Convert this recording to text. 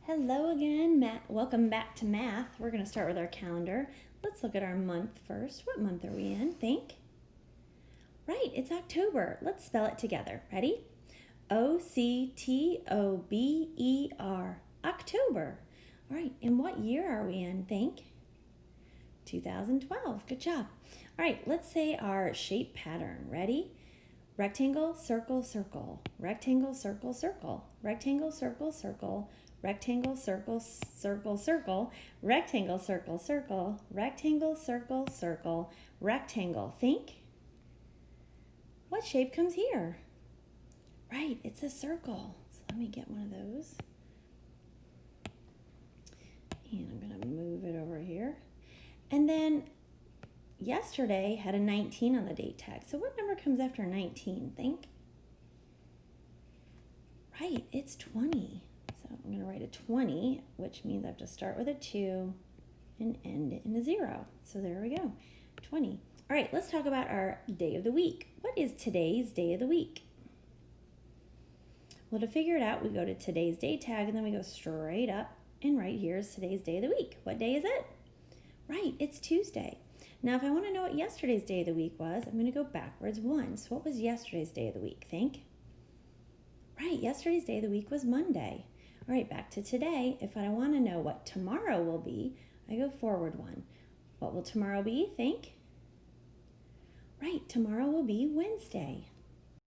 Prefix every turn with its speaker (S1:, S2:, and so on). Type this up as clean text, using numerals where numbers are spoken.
S1: Hello again, Matt. Welcome back to math. We're going to start with our calendar. Let's look at our month first. What month are we in? Think. Right, it's October. Let's spell it together. Ready? O-C-T-O-B-E-R. October. All right, and what year are we in? Think. 2012. Good job. All right, let's say our shape pattern. Ready? Rectangle, circle, circle. Rectangle, circle, circle. Rectangle, circle, circle. Rectangle, circle, circle, circle. Rectangle, circle, circle. Rectangle, circle, circle. Rectangle. Think. What shape comes here? Right, it's a circle. So let me get one of those. And I'm going to move it over here. And then yesterday had a 19 on the date tag. So what number comes after 19? Think. Right, it's 20. So I'm going to write a 20, which means I have to start with a 2 and end in a 0. So there we go, 20. All right, let's talk about our day of the week. What is today's day of the week? Well, to figure it out, we go to today's day tag, and then we go straight up, and right here is today's day of the week. What day is it? Right, it's Tuesday. Now, if I want to know what yesterday's day of the week was, I'm going to go backwards one. So what was yesterday's day of the week? Think. Right, yesterday's day of the week was Monday. All right, back to today. If I want to know what tomorrow will be, I go forward one. What will tomorrow be? Think. Right, tomorrow will be Wednesday.